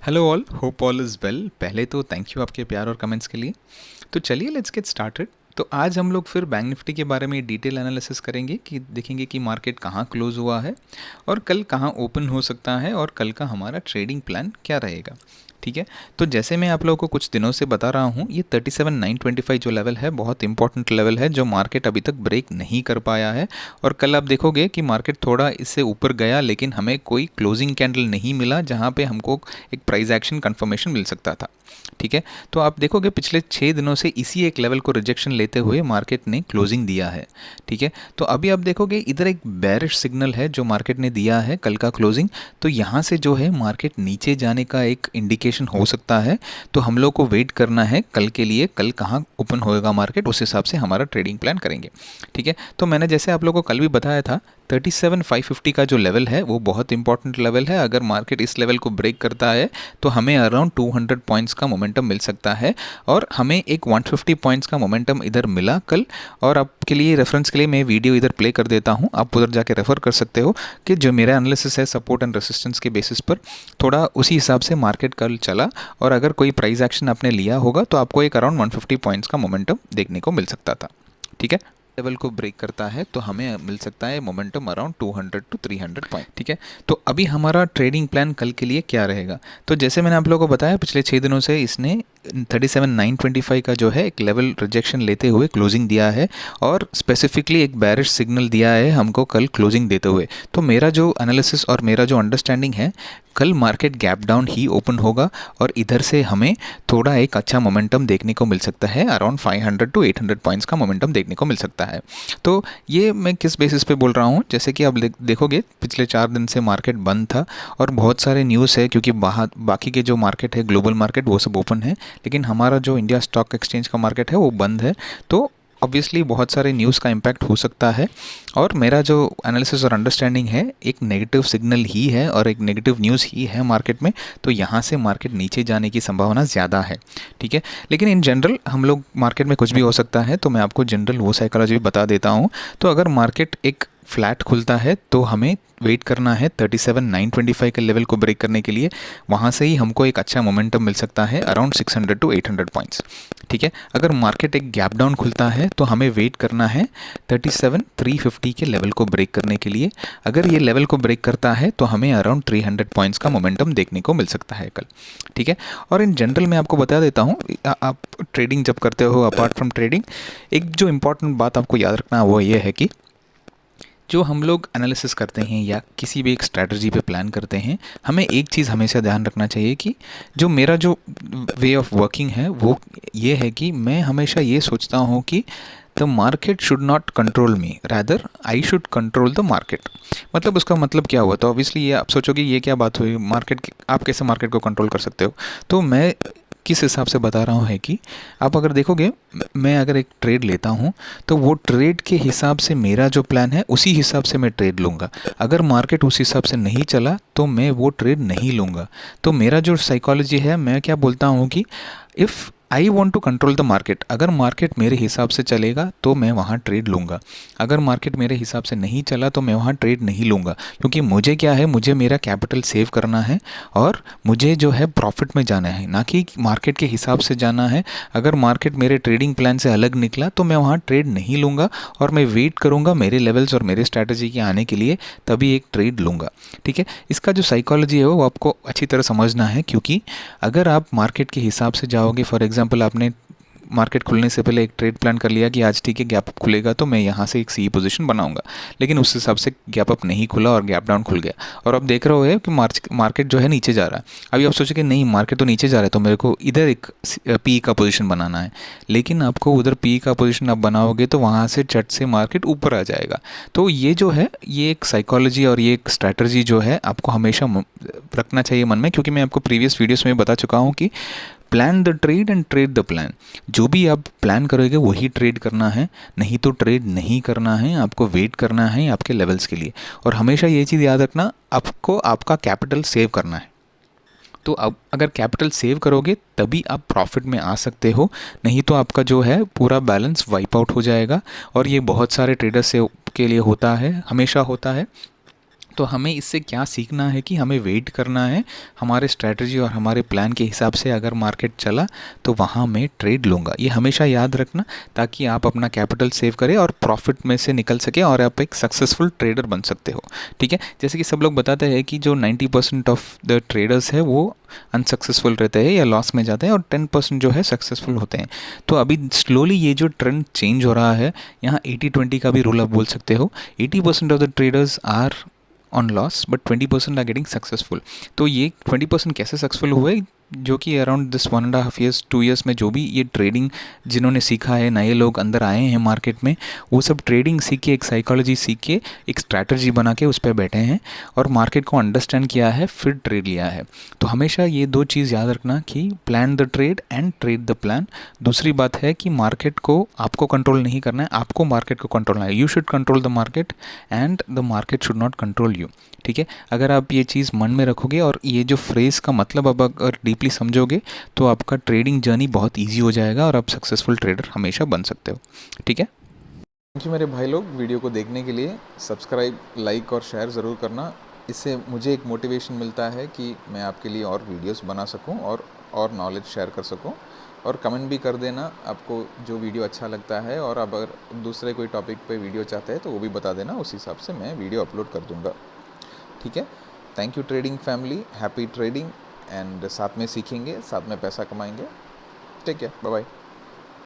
Hello all, hope all is well. पहले तो thank you आपके प्यार और कमेंट्स के लिए। तो चलिए लेट्स गेट स्टार्टेड। तो आज हम लोग फिर बैंक निफ्टी के बारे में डिटेल एनालिसिस करेंगे कि देखेंगे कि मार्केट कहाँ क्लोज हुआ है और कल कहाँ ओपन हो सकता है और कल का हमारा ट्रेडिंग प्लान क्या रहेगा। ठीक है, तो जैसे मैं आप लोगों को कुछ दिनों से बता रहा हूँ, ये 37,925 जो लेवल है बहुत इंपॉर्टेंट लेवल है जो मार्केट अभी तक ब्रेक नहीं कर पाया है। और कल आप देखोगे कि मार्केट थोड़ा इससे ऊपर गया लेकिन हमें कोई क्लोजिंग कैंडल नहीं मिला जहाँ पे हमको एक प्राइस एक्शन कंफर्मेशन मिल सकता था। ठीक है, तो आप देखोगे पिछले 6 दिनों से इसी एक लेवल को रिजेक्शन लेते हुए मार्केट ने क्लोजिंग दिया है। ठीक है, तो अभी आप देखोगे इधर एक बेरिश सिग्नल है जो मार्केट ने दिया है कल का क्लोजिंग, तो यहाँ से जो है मार्केट नीचे जाने का एक इंडिकेशन हो सकता है। तो हम लोग को वेट करना है कल के लिए, कल कहाँ ओपन होएगा मार्केट उस हिसाब से हमारा ट्रेडिंग प्लान करेंगे। ठीक है, तो मैंने जैसे आप लोगों को कल भी बताया था 37,550 का जो लेवल है वो बहुत इंपॉर्टेंट लेवल है। अगर मार्केट इस लेवल को ब्रेक करता है तो हमें अराउंड 200 पॉइंट्स का मोमेंटम मिल सकता है और हमें एक 150 पॉइंट्स का मोमेंटम इधर मिला कल। और आपके लिए रेफरेंस के लिए मैं वीडियो इधर प्ले कर देता हूँ, आप उधर जाके रेफर कर सकते हो कि जो मेरा एनालिसिस है सपोर्ट एंड रेसिस्टेंस के बेसिस पर थोड़ा उसी हिसाब से मार्केट कल चला। और अगर कोई प्राइस एक्शन आपने लिया होगा तो आपको एक अराउंड 150 पॉइंट्स का मोमेंटम देखने को मिल सकता था। ठीक है, लेवल को ब्रेक करता है तो हमें मिल सकता है मोमेंटम अराउंड 200 टू 300 पॉइंट। ठीक है, तो अभी हमारा ट्रेडिंग प्लान कल के लिए क्या रहेगा। तो जैसे मैंने आप लोगों को बताया पिछले 6 दिनों से इसने 37,925 का जो है एक लेवल रिजेक्शन लेते हुए क्लोजिंग दिया है और स्पेसिफिकली एक बेरिश सिग्नल दिया है हमको कल क्लोजिंग देते हुए। तो मेरा जो एनालिसिस और मेरा जो अंडरस्टैंडिंग है, कल मार्केट गैप डाउन ही ओपन होगा और इधर से हमें थोड़ा एक अच्छा मोमेंटम देखने को मिल सकता है, अराउंड 500 टू 800 पॉइंट्स का मोमेंटम देखने को मिल सकता है। तो ये मैं किस बेसिस पे बोल रहा हूँ, जैसे कि आप देखोगे पिछले 4 दिन से मार्केट बंद था और बहुत सारे न्यूज़ है क्योंकि बाकी के जो मार्केट है ग्लोबल मार्केट वो सब ओपन है लेकिन हमारा जो इंडिया स्टॉक एक्सचेंज का मार्केट है वो बंद है। तो ऑब्वियसली बहुत सारे न्यूज़ का इम्पैक्ट हो सकता है और मेरा जो एनालिसिस और अंडरस्टैंडिंग है एक नेगेटिव सिग्नल ही है और एक नेगेटिव न्यूज़ ही है मार्केट में, तो यहाँ से मार्केट नीचे जाने की संभावना ज़्यादा है। ठीक है, लेकिन इन जनरल हम लोग मार्केट में कुछ भी हो सकता है, तो मैं आपको जनरल वो साइकोलॉजी भी बता देता हूँ। तो अगर मार्केट एक फ्लैट खुलता है तो हमें वेट करना है 37,925 के लेवल को ब्रेक करने के लिए, वहाँ से ही हमको एक अच्छा मोमेंटम मिल सकता है अराउंड 600 टू 800 पॉइंट्स। ठीक है, अगर मार्केट एक गैप डाउन खुलता है तो हमें वेट करना है 37,350 के लेवल को ब्रेक करने के लिए। अगर ये लेवल को ब्रेक करता है तो हमें अराउंड 300 पॉइंट्स का मोमेंटम देखने को मिल सकता है कल। ठीक है, और इन जनरल मैं आपको बता देता हूँ, आप ट्रेडिंग जब करते हो अपार्ट फ्रॉम ट्रेडिंग एक जो इंपॉर्टेंट बात आपको याद रखना वो ये है कि जो हम लोग एनालिसिस करते हैं या किसी भी एक स्ट्रैटेजी पे प्लान करते हैं, हमें एक चीज़ हमेशा ध्यान रखना चाहिए कि जो मेरा जो वे ऑफ वर्किंग है वो ये है कि मैं हमेशा ये सोचता हूँ कि the market should not control me, rather I should control the market. मतलब उसका मतलब क्या हुआ, तो ऑब्वियसली ये आप सोचोगे ये क्या बात हुई, मार्केट आप कैसे मार्केट को कंट्रोल कर सकते हो। तो मैं किस हिसाब से बता रहा हूँ है कि आप अगर देखोगे मैं अगर एक ट्रेड लेता हूँ तो वो ट्रेड के हिसाब से मेरा जो प्लान है उसी हिसाब से मैं ट्रेड लूँगा। अगर मार्केट उस हिसाब से नहीं चला तो मैं वो ट्रेड नहीं लूँगा। तो मेरा जो साइकोलॉजी है, मैं क्या बोलता हूँ कि if I want to control the market, अगर मार्केट मेरे हिसाब से चलेगा तो मैं वहाँ ट्रेड लूँगा, अगर मार्केट मेरे हिसाब से नहीं चला तो मैं वहाँ ट्रेड नहीं लूँगा। क्योंकि मुझे क्या है, मुझे मेरा कैपिटल सेव करना है और मुझे जो है प्रॉफिट में जाना है, ना कि मार्केट के हिसाब से जाना है। अगर मार्केट मेरे ट्रेडिंग प्लान से अलग निकला तो मैं वहाँ ट्रेड नहीं लूँगा और मैं वेट करूँगा मेरे लेवल्स और मेरे स्ट्रैटेजी के आने के लिए, तभी एक ट्रेड लूँगा। ठीक है, इसका जो साइकोलॉजी है वो आपको अच्छी तरह समझना है, क्योंकि अगर आप मार्केट के हिसाब से जाओगे, फॉर एग्जांपल आपने मार्केट खुलने से पहले एक ट्रेड प्लान कर लिया कि आज ठीक है गैप अप खुलेगा तो मैं यहाँ से एक सी पोजीशन बनाऊंगा, लेकिन उस हिसाब से गैप अप नहीं खुला और गैप डाउन खुल गया और अब देख रहे हो कि मार्केट जो है नीचे जा रहा है। अभी आप सोचोगे नहीं मार्केट तो नीचे जा रहा है तो मेरे को इधर एक पी का पोजीशन बनाना है, लेकिन आपको उधर पी का पोजीशन आप बनाओगे तो वहाँ से चट से मार्केट ऊपर आ जाएगा। तो ये जो है ये एक साइकोलॉजी और ये एक स्ट्रैटेजी जो है आपको हमेशा रखना चाहिए मन में, क्योंकि मैं आपको प्रीवियस वीडियोस में बता चुका हूँ कि plan the trade and trade the plan. जो भी आप प्लान करोगे वही ट्रेड करना है, नहीं तो ट्रेड नहीं करना है, आपको वेट करना है आपके लेवल्स के लिए। और हमेशा ये चीज़ याद रखना, आपको आपका कैपिटल सेव करना है। तो अब अगर कैपिटल सेव करोगे तभी आप प्रॉफिट में आ सकते हो, नहीं तो आपका जो है पूरा बैलेंस वाइप आउट हो जाएगा। और ये बहुत सारे ट्रेडर्स से के लिए होता है, हमेशा होता है। तो हमें इससे क्या सीखना है कि हमें वेट करना है, हमारे स्ट्रैटेजी और हमारे प्लान के हिसाब से अगर मार्केट चला तो वहाँ मैं ट्रेड लूँगा। ये हमेशा याद रखना, ताकि आप अपना कैपिटल सेव करें और प्रॉफिट में से निकल सके और आप एक सक्सेसफुल ट्रेडर बन सकते हो। ठीक है, जैसे कि सब लोग बताते हैं कि जो 90% ऑफ द ट्रेडर्स है वो अनसक्सेसफुल रहते हैं या लॉस में जाते हैं, और 10% जो है सक्सेसफुल होते हैं। तो अभी स्लोली ये जो ट्रेंड चेंज हो रहा है, यहाँ 80-20 का भी रूल आप बोल सकते हो। 80% of the traders are on loss but 20% are getting successful. तो ये 20% कैसे सक्सेसफुल हुए, जो कि अराउंड दिस 1.5 ईयर्स 2 ईयर्स में जो भी ये ट्रेडिंग जिन्होंने सीखा है, नए लोग अंदर आए हैं मार्केट में, वो सब ट्रेडिंग सीख के, एक साइकोलॉजी सीख के, एक स्ट्रैटेजी बना के उस पर बैठे हैं और मार्केट को अंडरस्टैंड किया है, फिर ट्रेड लिया है। तो हमेशा ये दो चीज़ याद रखना कि plan the trade and trade the plan. दूसरी बात है कि मार्केट को आपको कंट्रोल नहीं करना है, आपको मार्केट को कंट्रोल करना है। You should control the market and the market should not control you. ठीक है, अगर आप ये चीज़ मन में रखोगे और ये जो फ्रेज़ का मतलब अब अगर डीपली समझोगे तो आपका ट्रेडिंग जर्नी बहुत इजी हो जाएगा और आप सक्सेसफुल ट्रेडर हमेशा बन सकते हो। ठीक है, थैंक यू मेरे भाई लोग वीडियो को देखने के लिए। सब्सक्राइब, लाइक और शेयर ज़रूर करना, इससे मुझे एक मोटिवेशन मिलता है कि मैं आपके लिए और वीडियोस बना सकूं और नॉलेज शेयर कर सकूं। और कमेंट भी कर देना आपको जो वीडियो अच्छा लगता है, और अब अगर दूसरे कोई टॉपिक पे वीडियो चाहते हैं तो वो भी बता देना, उस हिसाब से मैं वीडियो अपलोड कर दूँगा। ठीक है, thank you trading family, happy trading, and साथ में सीखेंगे, साथ में पैसा कमाएंगे। Take care, bye bye.